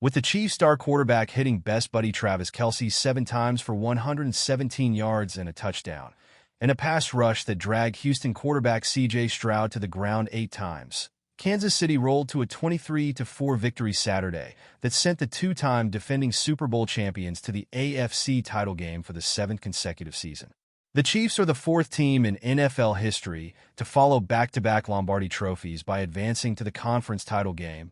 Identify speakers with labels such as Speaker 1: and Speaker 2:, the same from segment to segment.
Speaker 1: with the Chiefs star quarterback hitting best buddy Travis Kelce 7 times for 117 yards and a touchdown, and a pass rush that dragged Houston quarterback C.J. Stroud to the ground 8 times. Kansas City rolled to a 23-4 victory Saturday that sent the two-time defending Super Bowl champions to the AFC title game for the 7th consecutive season. The Chiefs are the 4th team in NFL history to follow back-to-back Lombardi trophies by advancing to the conference title game,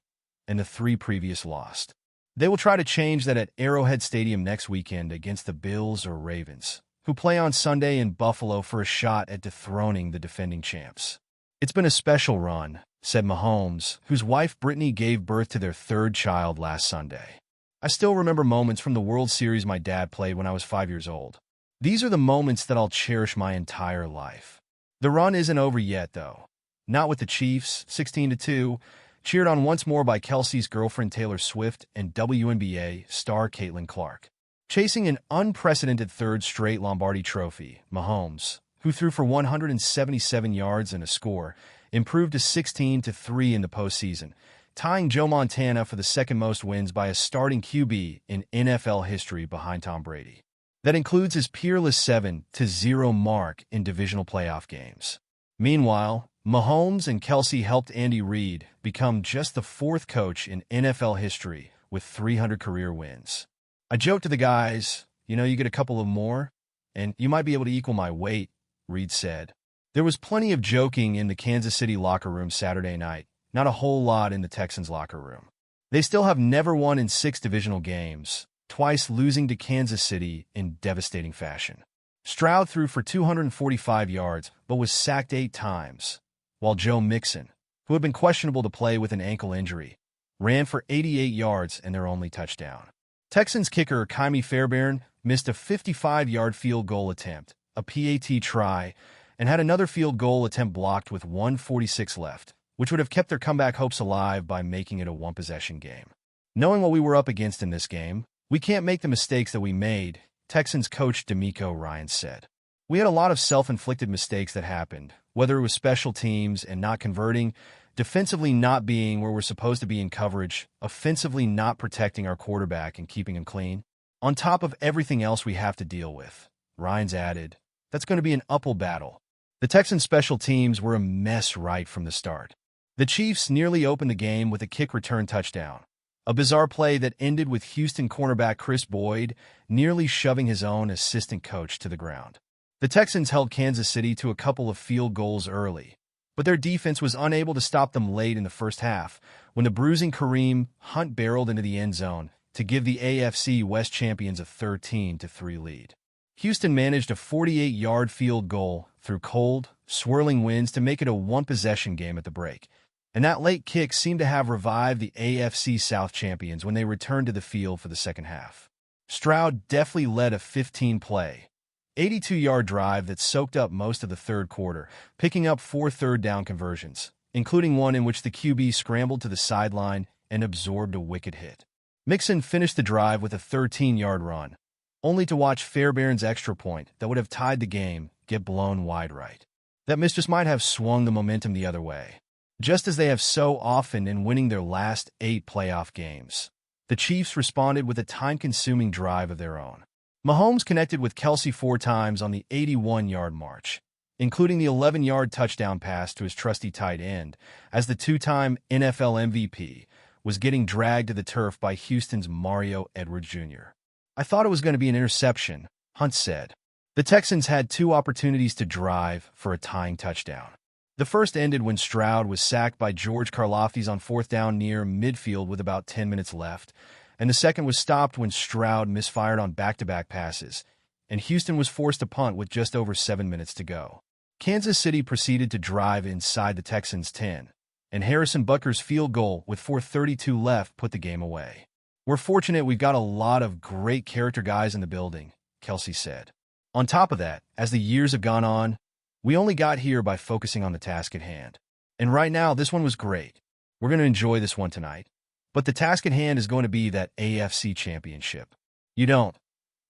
Speaker 1: and the 3 previous lost. They will try to change that at Arrowhead Stadium next weekend against the Bills or Ravens, who play on Sunday in Buffalo for a shot at dethroning the defending champs. "It's been a special run," said Mahomes, whose wife Brittany gave birth to their 3rd child last Sunday. "I still remember moments from the World Series my dad played when I was 5 years old. These are the moments that I'll cherish my entire life." The run isn't over yet, though. Not with the Chiefs, 16-2, cheered on once more by Kelce's girlfriend Taylor Swift and WNBA star Caitlin Clark. Chasing an unprecedented 3rd straight Lombardi trophy, Mahomes, who threw for 177 yards and a score, improved to 16-3 in the postseason, tying Joe Montana for the 2nd most wins by a starting QB in NFL history behind Tom Brady. That includes his peerless 7-0 mark in divisional playoff games. Meanwhile, Mahomes and Kelce helped Andy Reid become just the 4th coach in NFL history with 300 career wins. "I joked to the guys, you get a couple of more, and you might be able to equal my weight," Reid said. There was plenty of joking in the Kansas City locker room Saturday night, not a whole lot in the Texans locker room. They still have never won in 6 divisional games, twice losing to Kansas City in devastating fashion. Stroud threw for 245 yards but was sacked 8 times, while Joe Mixon, who had been questionable to play with an ankle injury, ran for 88 yards and their only touchdown. Texans kicker Ka'imi Fairbairn missed a 55-yard field goal attempt, a PAT try, and had another field goal attempt blocked with 1:46 left, which would have kept their comeback hopes alive by making it a one-possession game. "Knowing what we were up against in this game, we can't make the mistakes that we made," Texans coach DeMeco Ryans said. "We had a lot of self-inflicted mistakes that happened, whether it was special teams and not converting, defensively not being where we're supposed to be in coverage, offensively not protecting our quarterback and keeping him clean, on top of everything else we have to deal with." Ryans added, "That's going to be an uphill battle." The Texans' special teams were a mess right from the start. The Chiefs nearly opened the game with a kick return touchdown, a bizarre play that ended with Houston cornerback Chris Boyd nearly shoving his own assistant coach to the ground. The Texans held Kansas City to a couple of field goals early, but their defense was unable to stop them late in the first half when the bruising Kareem Hunt barreled into the end zone to give the AFC West champions a 13-3 lead. Houston managed a 48-yard field goal through cold, swirling winds to make it a one-possession game at the break, and that late kick seemed to have revived the AFC South champions when they returned to the field for the second half. Stroud deftly led a 15-play, 82-yard drive that soaked up most of the 3rd quarter, picking up 4 third-down conversions, including one in which the QB scrambled to the sideline and absorbed a wicked hit. Mixon finished the drive with a 13-yard run, only to watch Fairbairn's extra point that would have tied the game get blown wide right. That miss just might have swung the momentum the other way, just as they have so often in winning their last 8 playoff games. The Chiefs responded with a time-consuming drive of their own. Mahomes connected with Kelce 4 times on the 81-yard march, including the 11-yard touchdown pass to his trusty tight end, as the 2-time NFL MVP was getting dragged to the turf by Houston's Mario Edwards Jr. "I thought it was going to be an interception," Hunt said. The Texans had 2 opportunities to drive for a tying touchdown. The first ended when Stroud was sacked by George Karlaftis on 4th down near midfield with about 10 minutes left, and the second was stopped when Stroud misfired on back-to-back passes, and Houston was forced to punt with just over 7 minutes to go. Kansas City proceeded to drive inside the Texans' 10, and Harrison Butker's field goal with 4:32 left put the game away. "We're fortunate we've got a lot of great character guys in the building," Kelce said. "On top of that, as the years have gone on, we only got here by focusing on the task at hand. And right now, this one was great. We're going to enjoy this one tonight. But the task at hand is going to be that AFC championship. You don't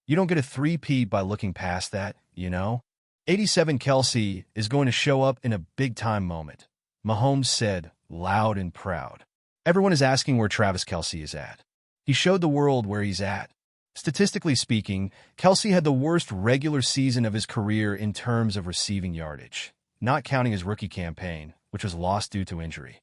Speaker 1: get a three-peat by looking past that, 87 Kelce is going to show up in a big-time moment," Mahomes said, loud and proud. "Everyone is asking where Travis Kelce is at. He showed the world where he's at. Statistically speaking, Kelce had the worst regular season of his career in terms of receiving yardage, not counting his rookie campaign, which was lost due to injury.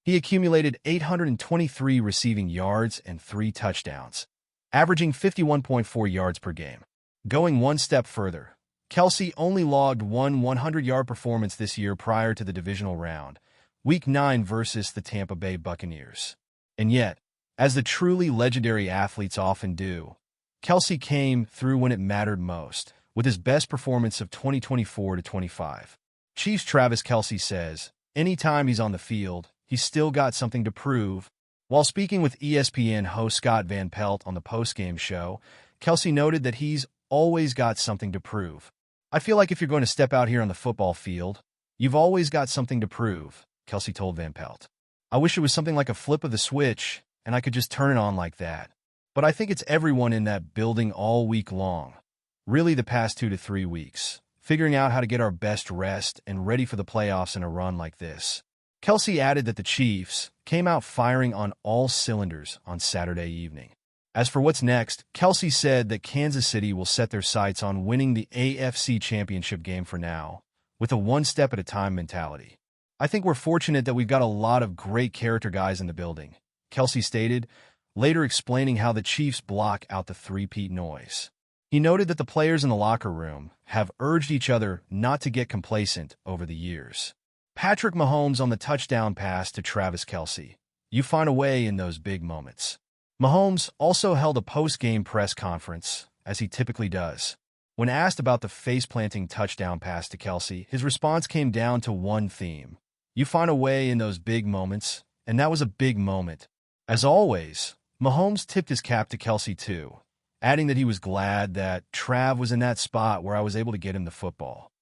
Speaker 1: He accumulated 823 receiving yards and 3 touchdowns, averaging 51.4 yards per game. Going one step further, Kelce only logged one 100-yard performance this year prior to the divisional round, Week 9 versus the Tampa Bay Buccaneers. And yet, as the truly legendary athletes often do, Kelce came through when it mattered most, with his best performance of 2024-25. Chiefs Travis Kelce says, anytime he's on the field, he's still got something to prove. While speaking with ESPN host Scott Van Pelt on the postgame show, Kelce noted that he's always got something to prove. I feel like if you're going to step out here on the football field, you've always got something to prove, Kelce told Van Pelt. I wish it was something like a flip of the switch, and I could just turn it on like that. But I think it's everyone in that building all week long, really the past 2 to 3 weeks, figuring out how to get our best rest and ready for the playoffs in a run like this. Kelce added that the Chiefs came out firing on all cylinders on Saturday evening. As for what's next, Kelce said that Kansas City will set their sights on winning the AFC Championship game for now, with a one-step-at-a-time mentality. I think we're fortunate that we've got a lot of great character guys in the building, Kelce stated, later explaining how the Chiefs block out the three-peat noise. He noted that the players in the locker room have urged each other not to get complacent over the years. Patrick Mahomes on the touchdown pass to Travis Kelce. You find a way in those big moments. Mahomes also held a post-game press conference, as he typically does. When asked about the face-planting touchdown pass to Kelce, his response came down to one theme. You find a way in those big moments, and that was a big moment. As always, Mahomes tipped his cap to Kelce too, adding that he was glad that Trav was in that spot where I was able to get him the football.